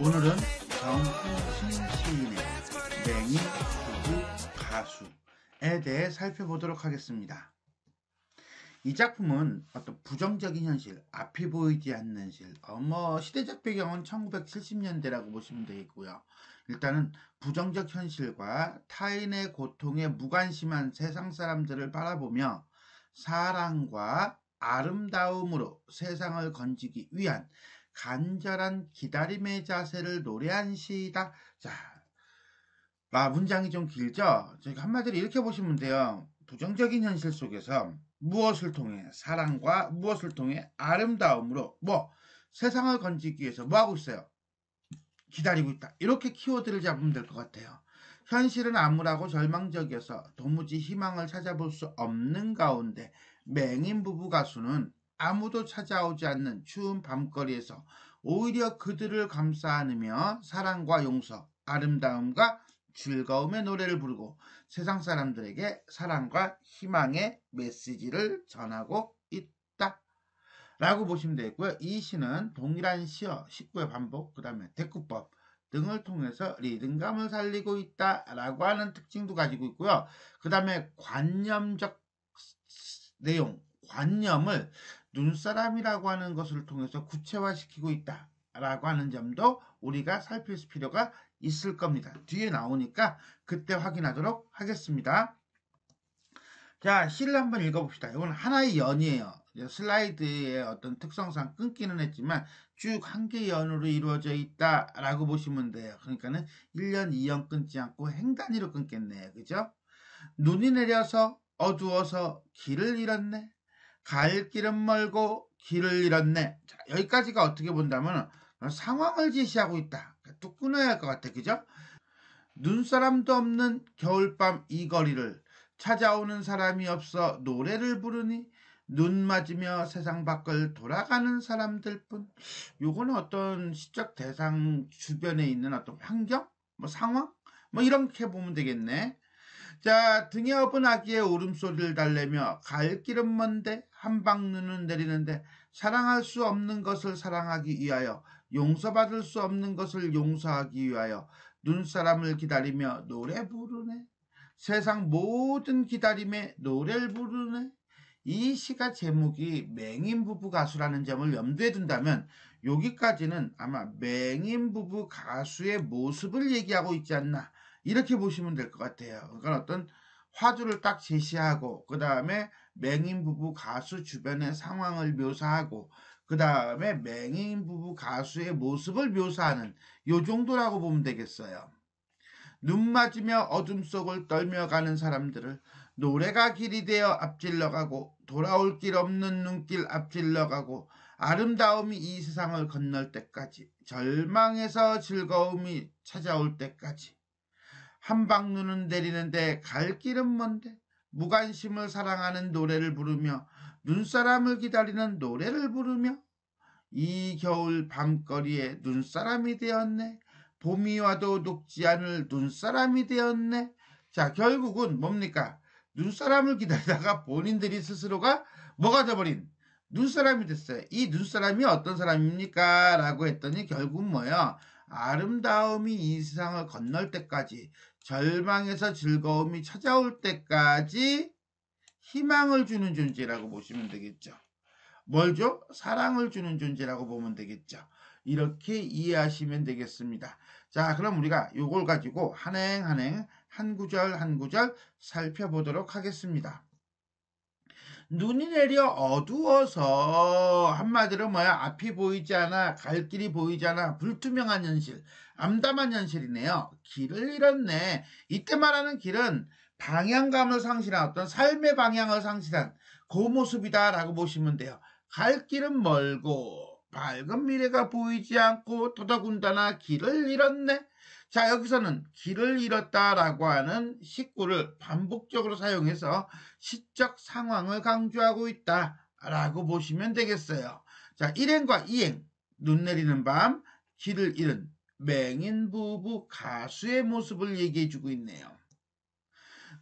오늘은 정순신 시인의 맹인 부부 가수에 대해 살펴보도록 하겠습니다. 이 작품은 어떤 부정적인 현실, 앞이 보이지 않는 실, 시대적 배경은 1970년대라고 보시면 되겠고요. 일단은 부정적 현실과 타인의 고통에 무관심한 세상 사람들을 바라보며 사랑과 아름다움으로 세상을 건지기 위한 간절한 기다림의 자세를 노래한 시이다. 자, 문장이 좀 길죠? 한마디로 이렇게 보시면 돼요. 부정적인 현실 속에서 무엇을 통해 사랑과 무엇을 통해 아름다움으로 세상을 건지기 위해서 뭐하고 있어요? 기다리고 있다. 이렇게 키워드를 잡으면 될 것 같아요. 현실은 암울하고 절망적이어서 도무지 희망을 찾아볼 수 없는 가운데 맹인 부부 가수는 아무도 찾아오지 않는 추운 밤거리에서 오히려 그들을 감싸 안으며 사랑과 용서, 아름다움과 즐거움의 노래를 부르고 세상 사람들에게 사랑과 희망의 메시지를 전하고 있다 라고 보시면 되겠고요. 이 시는 동일한 시어, 식구의 반복, 그 다음에 대꾸법 등을 통해서 리듬감을 살리고 있다라고 하는 특징도 가지고 있고요. 그 다음에 관념적 내용, 관념을 눈사람이라고 하는 것을 통해서 구체화시키고 있다라고 하는 점도 우리가 살필 필요가 있을 겁니다. 뒤에 나오니까 그때 확인하도록 하겠습니다. 자, 시를 한번 읽어봅시다. 이건 하나의 연이에요. 슬라이드의 어떤 특성상 끊기는 했지만 쭉 한 개의 연으로 이루어져 있다라고 보시면 돼요. 그러니까는 1년, 2연 끊지 않고 행단위로 끊겠네요. 그죠? 눈이 내려서 어두워서 길을 잃었네. 갈 길은 멀고 길을 잃었네. 자, 여기까지가 어떻게 본다면 상황을 제시하고 있다. 뚝 끊어야 할 것 같아. 그죠? 눈사람도 없는 겨울밤 이 거리를 찾아오는 사람이 없어 노래를 부르니 눈 맞으며 세상 밖을 돌아가는 사람들뿐. 요거는 어떤 시적 대상 주변에 있는 어떤 환경, 상황, 이렇게 보면 되겠네. 자, 등에 업은 아기의 울음소리를 달래며 갈 길은 먼데 한방 눈은 내리는데 사랑할 수 없는 것을 사랑하기 위하여 용서받을 수 없는 것을 용서하기 위하여 눈사람을 기다리며 노래 부르네. 세상 모든 기다림에 노래를 부르네. 이 시가 제목이 맹인 부부 가수라는 점을 염두에 둔다면 여기까지는 아마 맹인 부부 가수의 모습을 얘기하고 있지 않나 이렇게 보시면 될 것 같아요. 그러니까 어떤 화두를 딱 제시하고 그 다음에 맹인 부부 가수 주변의 상황을 묘사하고 그 다음에 맹인 부부 가수의 모습을 묘사하는 요 정도라고 보면 되겠어요. 눈 맞으며 어둠 속을 떨며 가는 사람들을 노래가 길이 되어 앞질러 가고 돌아올 길 없는 눈길 앞질러 가고 아름다움이 이 세상을 건널 때까지 절망에서 즐거움이 찾아올 때까지 한방 눈은 내리는데 갈 길은 먼데 무관심을 사랑하는 노래를 부르며 눈사람을 기다리는 노래를 부르며 이 겨울 밤거리에 눈사람이 되었네. 봄이 와도 녹지 않을 눈사람이 되었네. 자, 결국은 뭡니까? 눈사람을 기다리다가 본인들이 스스로가 뭐가 돼버린 눈사람이 됐어요. 이 눈사람이 어떤 사람입니까? 라고 했더니 결국은 뭐예요? 아름다움이 이 세상을 건널 때까지 절망에서 즐거움이 찾아올 때까지 희망을 주는 존재라고 보시면 되겠죠. 뭘 줘? 사랑을 주는 존재라고 보면 되겠죠. 이렇게 이해하시면 되겠습니다. 자, 그럼 우리가 이걸 가지고 한행 한 구절 한 구절 살펴보도록 하겠습니다. 눈이 내려 어두워서 한마디로 앞이 보이지 않아, 갈 길이 보이지 않아, 불투명한 현실, 암담한 현실이네요. 길을 잃었네. 이때 말하는 길은 방향감을 상실한 어떤 삶의 방향을 상실한 그 모습이다라고 보시면 돼요. 갈 길은 멀고 밝은 미래가 보이지 않고 더더군다나 길을 잃었네. 자, 여기서는 길을 잃었다라고 하는 식구를 반복적으로 사용해서 시적 상황을 강조하고 있다라고 보시면 되겠어요. 자, 일행과 이행, 눈 내리는 밤, 길을 잃은 맹인 부부 가수의 모습을 얘기해주고 있네요.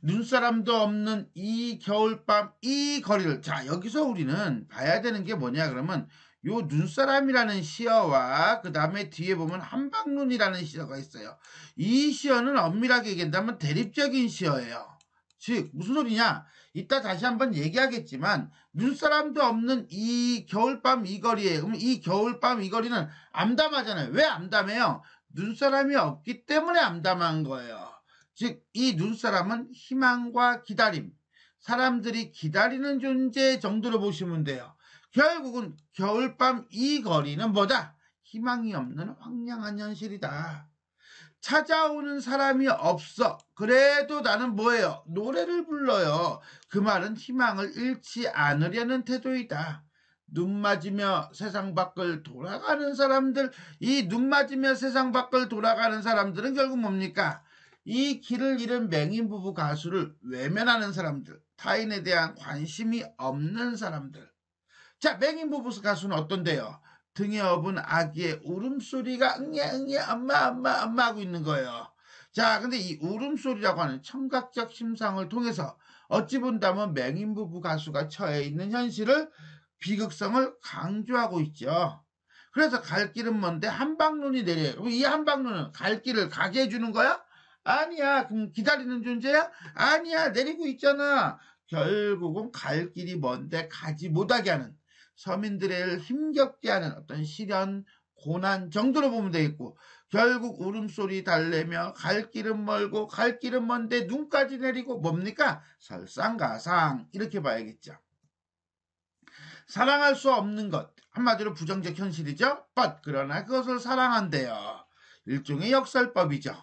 눈사람도 없는 이 겨울밤 이 거리를, 자, 여기서 우리는 봐야 되는 게 뭐냐 그러면 요 눈사람이라는 시어와 그 다음에 뒤에 보면 한방눈이라는 시어가 있어요. 이 시어는 엄밀하게 얘기한다면 대립적인 시어예요. 즉 무슨 소리냐? 이따 다시 한번 얘기하겠지만 눈사람도 없는 이 겨울밤 이 거리에, 그럼 이 겨울밤 이 거리는 암담하잖아요. 왜 암담해요? 눈사람이 없기 때문에 암담한 거예요. 즉 이 눈사람은 희망과 기다림, 사람들이 기다리는 존재 정도로 보시면 돼요. 결국은 겨울밤 이 거리는 뭐다? 희망이 없는 황량한 현실이다. 찾아오는 사람이 없어. 그래도 나는 뭐예요? 노래를 불러요. 그 말은 희망을 잃지 않으려는 태도이다. 눈 맞으며 세상 밖을 돌아가는 사람들, 이 눈 맞으며 세상 밖을 돌아가는 사람들은 결국 뭡니까? 이 길을 잃은 맹인 부부 가수를 외면하는 사람들, 타인에 대한 관심이 없는 사람들. 자, 맹인 부부 가수는 어떤데요? 등에 업은 아기의 울음소리가 응애 엄마 하고 있는 거예요. 자, 근데 이 울음소리라고 하는 청각적 심상을 통해서 어찌 본다면 맹인 부부 가수가 처해 있는 현실을, 비극성을 강조하고 있죠. 그래서 갈 길은 먼데 한방눈이 내려요. 이 한방눈은 갈 길을 가게 해주는 거야? 아니야. 그럼 기다리는 존재야? 아니야. 내리고 있잖아. 결국은 갈 길이 먼데 가지 못하게 하는, 서민들의 힘겹게 하는 어떤 시련, 고난 정도로 보면 되겠고, 결국 울음소리 달래며 갈 길은 멀고 갈 길은 먼데 눈까지 내리고 뭡니까? 설상가상 이렇게 봐야겠죠. 사랑할 수 없는 것, 한마디로 부정적 현실이죠. 그러나 그것을 사랑한대요. 일종의 역설법이죠.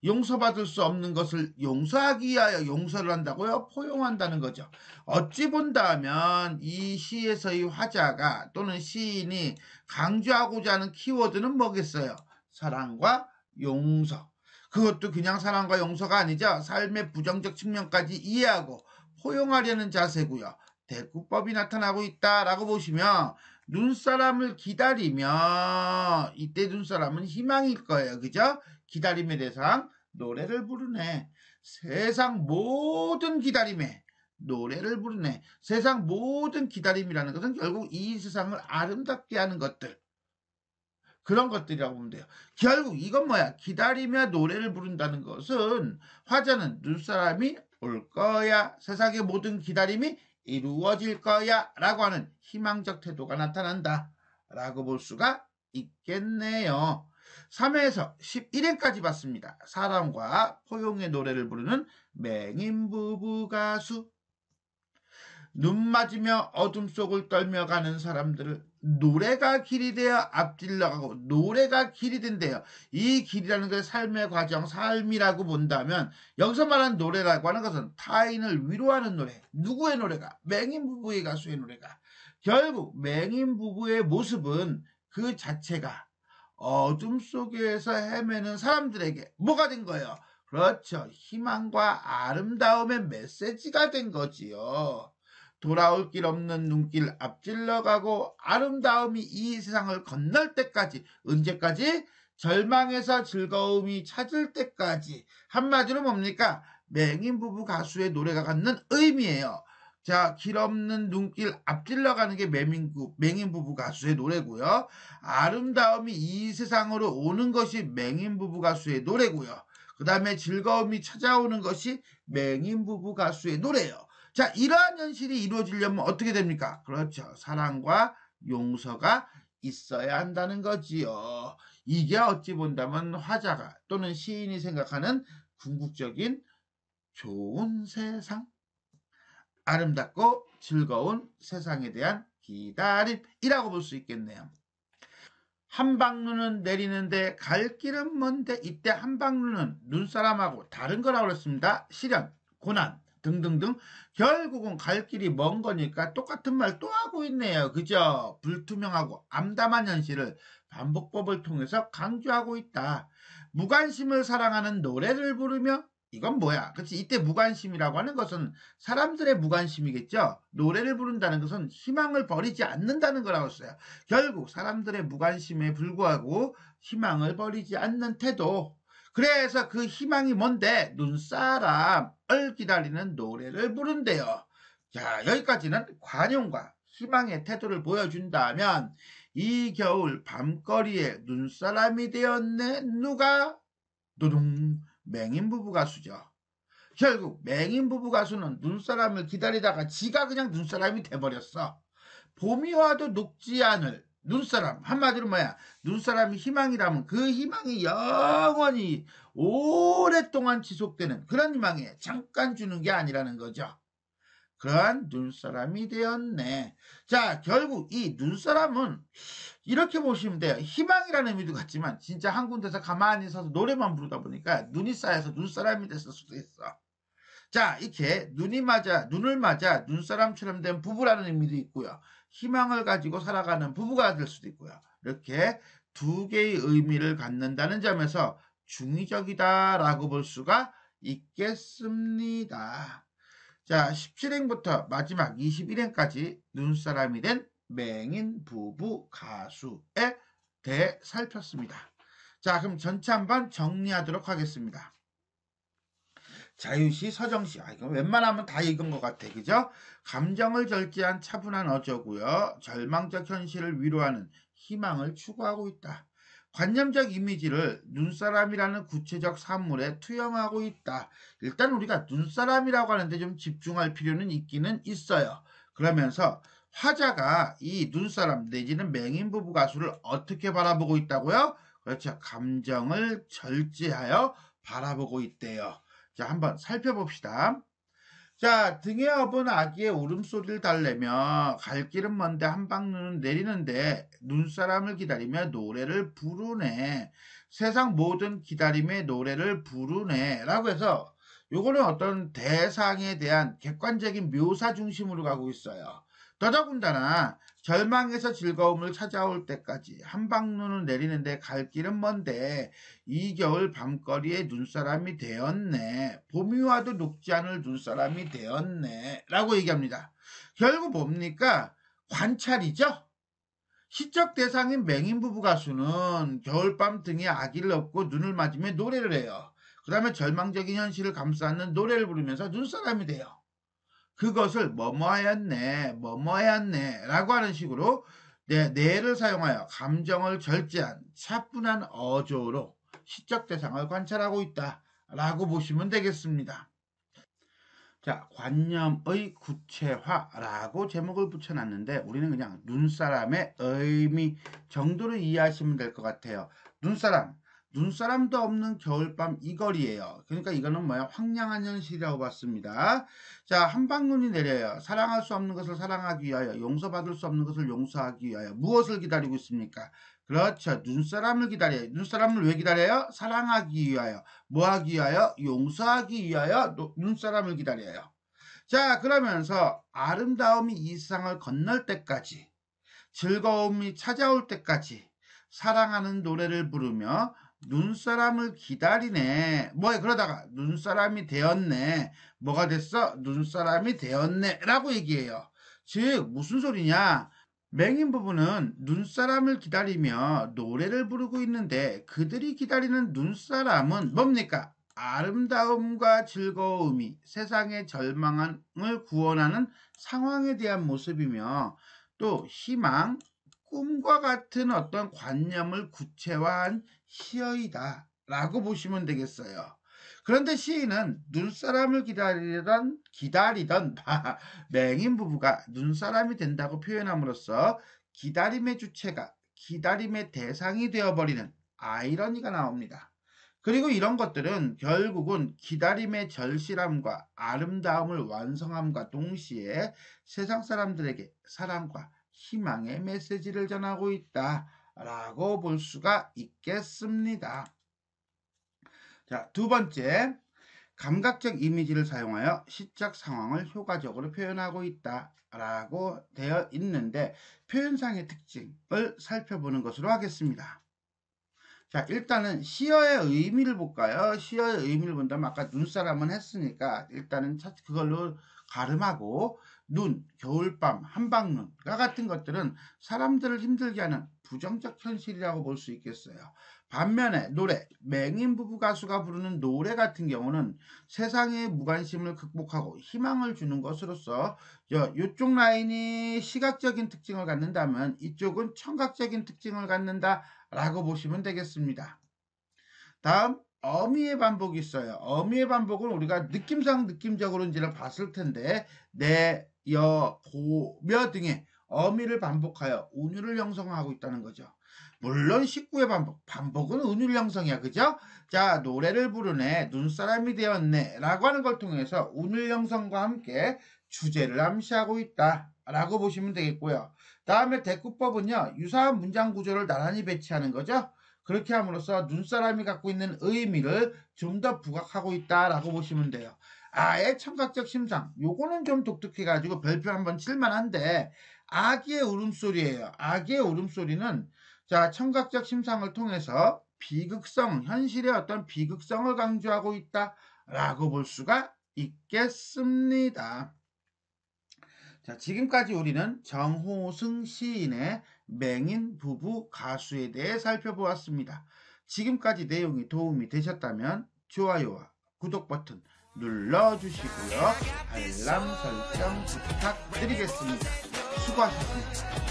용서받을 수 없는 것을 용서하기 위하여 용서를 한다고요? 포용한다는 거죠. 어찌 본다면 이 시에서의 화자가 또는 시인이 강조하고자 하는 키워드는 뭐겠어요? 사랑과 용서. 그것도 그냥 사랑과 용서가 아니죠. 삶의 부정적 측면까지 이해하고 포용하려는 자세고요. 대구법이 나타나고 있다라고 보시면, 눈사람을 기다리며, 이때 눈사람은 희망일 거예요. 그죠? 기다림의 대상, 노래를 부르네. 세상 모든 기다림에 노래를 부르네. 세상 모든 기다림이라는 것은 결국 이 세상을 아름답게 하는 것들, 그런 것들이라고 보면 돼요. 결국 이건 뭐야? 기다리며 노래를 부른다는 것은, 화자는 눈사람이 올 거야, 세상의 모든 기다림이 이루어질 거야 라고 하는 희망적 태도가 나타난다 라고 볼 수가 있겠네요. 3회에서 11회까지 봤습니다. 사랑과 포용의 노래를 부르는 맹인 부부 가수. 눈 맞으며 어둠 속을 떨며 가는 사람들을 노래가 길이 되어 앞질러가고, 노래가 길이 된대요. 이 길이라는 것을 삶의 과정, 삶이라고 본다면, 여기서 말하는 노래라고 하는 것은 타인을 위로하는 노래. 누구의 노래가? 맹인 부부의 가수의 노래가. 결국 맹인 부부의 모습은 그 자체가 어둠 속에서 헤매는 사람들에게 뭐가 된 거예요? 그렇죠. 희망과 아름다움의 메시지가 된 거지요. 돌아올 길 없는 눈길 앞질러 가고, 아름다움이 이 세상을 건널 때까지, 언제까지? 절망에서 즐거움이 찾을 때까지. 한마디로 뭡니까? 맹인 부부 가수의 노래가 갖는 의미예요. 자, 길 없는 눈길 앞질러 가는 게 맹인 부부 가수의 노래고요. 아름다움이 이 세상으로 오는 것이 맹인 부부 가수의 노래고요. 그 다음에 즐거움이 찾아오는 것이 맹인 부부 가수의 노래예요. 자, 이러한 현실이 이루어지려면 어떻게 됩니까? 그렇죠. 사랑과 용서가 있어야 한다는 거지요. 이게 어찌 본다면 화자가 또는 시인이 생각하는 궁극적인 좋은 세상, 아름답고 즐거운 세상에 대한 기다림이라고 볼 수 있겠네요. 한방눈은 내리는데 갈 길은 먼데, 이때 한방눈은 눈사람하고 다른 거라고 그랬습니다. 시련, 고난 등등등. 결국은 갈 길이 먼 거니까 똑같은 말 또 하고 있네요. 그죠? 불투명하고 암담한 현실을 반복법을 통해서 강조하고 있다. 무관심을 사랑하는 노래를 부르며, 이건 뭐야? 그렇지? 이때 무관심이라고 하는 것은 사람들의 무관심이겠죠? 노래를 부른다는 것은 희망을 버리지 않는다는 거라고 했어요. 결국 사람들의 무관심에 불구하고 희망을 버리지 않는 태도. 그래서 그 희망이 뭔데? 눈사람을 기다리는 노래를 부른대요. 자, 여기까지는 관용과 희망의 태도를 보여준다면, 이 겨울 밤거리에 눈사람이 되었네. 누가? 도둥. 맹인 부부 가수죠. 결국 맹인 부부 가수는 눈사람을 기다리다가 지가 그냥 눈사람이 돼버렸어. 봄이 와도 녹지 않을 눈사람. 한마디로 뭐야? 눈사람이 희망이라면 그 희망이 영원히 오랫동안 지속되는 그런 희망에 잠깐 주는 게 아니라는 거죠. 그러한 눈사람이 되었네. 자, 결국 이 눈사람은 이렇게 보시면 돼요. 희망이라는 의미도 같지만 진짜 한 군데서 가만히 서서 노래만 부르다 보니까 눈이 쌓여서 눈사람이 됐을 수도 있어. 자, 이렇게 눈을 맞아 눈사람처럼 된 부부라는 의미도 있고요. 희망을 가지고 살아가는 부부가 될 수도 있고요. 이렇게 두 개의 의미를 갖는다는 점에서 중의적이다라고 볼 수가 있겠습니다. 자, 17행부터 마지막 21행까지 눈사람이 된 맹인 부부 가수에 대해 살폈습니다. 자, 그럼 전체 한번 정리하도록 하겠습니다. 자유시, 서정시. 이거 웬만하면 다 읽은 것 같아. 그죠? 감정을 절제한 차분한 어조고요. 절망적 현실을 위로하는 희망을 추구하고 있다. 관념적 이미지를 눈사람이라는 구체적 사물에 투영하고 있다. 일단 우리가 눈사람이라고 하는데 좀 집중할 필요는 있기는 있어요. 그러면서 화자가 이 눈사람 내지는 맹인 부부 가수를 어떻게 바라보고 있다고요? 그렇죠. 감정을 절제하여 바라보고 있대요. 자, 한번 살펴봅시다. 자, 등에 업은 아기의 울음소리를 달래며 갈 길은 먼데 한방눈은 내리는데 눈사람을 기다리며 노래를 부르네. 세상 모든 기다림의 노래를 부르네. 라고 해서 요거는 어떤 대상에 대한 객관적인 묘사 중심으로 가고 있어요. 더더군다나 절망에서 즐거움을 찾아올 때까지 한방눈은 내리는데 갈 길은 먼데 이 겨울 밤거리에 눈사람이 되었네. 봄이 와도 녹지 않을 눈사람이 되었네. 라고 얘기합니다. 결국 뭡니까? 관찰이죠. 시적 대상인 맹인 부부 가수는 겨울밤 등에 아기를 업고 눈을 맞으며 노래를 해요. 그 다음에 절망적인 현실을 감싸는 노래를 부르면서 눈사람이 돼요. 그것을 뭐뭐하였네 라고 하는 식으로 내를 사용하여 감정을 절제한 차분한 어조로 시적 대상을 관찰하고 있다 라고 보시면 되겠습니다. 자, 관념의 구체화라고 제목을 붙여놨는데 우리는 그냥 눈사람의 의미 정도로 이해하시면 될 것 같아요. 눈사람도 없는 겨울밤 이 거리예요. 그러니까 이거는 뭐야? 황량한 현실이라고 봤습니다. 자, 한방눈이 내려요. 사랑할 수 없는 것을 사랑하기 위하여, 용서받을 수 없는 것을 용서하기 위하여 무엇을 기다리고 있습니까? 그렇죠. 눈사람을 기다려요. 눈사람을 왜 기다려요? 사랑하기 위하여. 뭐 하기 위하여? 용서하기 위하여 눈사람을 기다려요. 자, 그러면서 아름다움이 이 세상을 건널 때까지, 즐거움이 찾아올 때까지 사랑하는 노래를 부르며 눈사람을 기다리네. 뭐야, 그러다가 눈사람이 되었네. 뭐가 됐어? 눈사람이 되었네. 라고 얘기해요. 즉, 무슨 소리냐? 맹인 부부는 눈사람을 기다리며 노래를 부르고 있는데 그들이 기다리는 눈사람은 뭡니까? 아름다움과 즐거움이 세상의 절망을 구원하는 상황에 대한 모습이며 또 희망, 꿈과 같은 어떤 관념을 구체화한 시어이다 라고 보시면 되겠어요. 그런데 시인은 눈사람을 기다리던 맹인 부부가 눈사람이 된다고 표현함으로써 기다림의 주체가 기다림의 대상이 되어버리는 아이러니가 나옵니다. 그리고 이런 것들은 결국은 기다림의 절실함과 아름다움을 완성함과 동시에 세상 사람들에게 사랑과 희망의 메시지를 전하고 있다라고 볼 수가 있겠습니다. 자, 두 번째, 감각적 이미지를 사용하여 시적 상황을 효과적으로 표현하고 있다라고 되어 있는데 표현상의 특징을 살펴보는 것으로 하겠습니다. 자, 일단은 시어의 의미를 볼까요? 시어의 의미를 본다면 아까 눈사람은 했으니까 일단은 그걸로 가름하고 눈, 겨울밤, 한방눈과 같은 것들은 사람들을 힘들게 하는 부정적 현실이라고 볼 수 있겠어요. 반면에 노래, 맹인 부부 가수가 부르는 노래 같은 경우는 세상의 무관심을 극복하고 희망을 주는 것으로서 이쪽 라인이 시각적인 특징을 갖는다면 이쪽은 청각적인 특징을 갖는다라고 보시면 되겠습니다. 다음 어미의 반복이 있어요. 어미의 반복은 우리가 느낌적으로 이제 봤을 텐데 내, 여, 고, 며 등의 어미를 반복하여 운율을 형성하고 있다는 거죠. 물론 식구의 반복은 운율 형성이야. 그죠? 자, 노래를 부르네, 눈사람이 되었네 라고 하는 걸 통해서 운율 형성과 함께 주제를 암시하고 있다 라고 보시면 되겠고요. 다음에 대꾸법은요, 유사한 문장 구조를 나란히 배치하는 거죠. 그렇게 함으로써 눈사람이 갖고 있는 의미를 좀 더 부각하고 있다라고 보시면 돼요. 아예 청각적 심상, 요거는 좀 독특해가지고 별표 한번 칠만한데, 아기의 울음소리예요. 아기의 울음소리는 자, 청각적 심상을 통해서 비극성, 현실의 어떤 비극성을 강조하고 있다라고 볼 수가 있겠습니다. 자, 지금까지 우리는 정호승 시인의 맹인 부부 가수에 대해 살펴보았습니다. 지금까지 내용이 도움이 되셨다면 좋아요와 구독 버튼 눌러주시고요. 알람 설정 부탁드리겠습니다. 수고하셨습니다.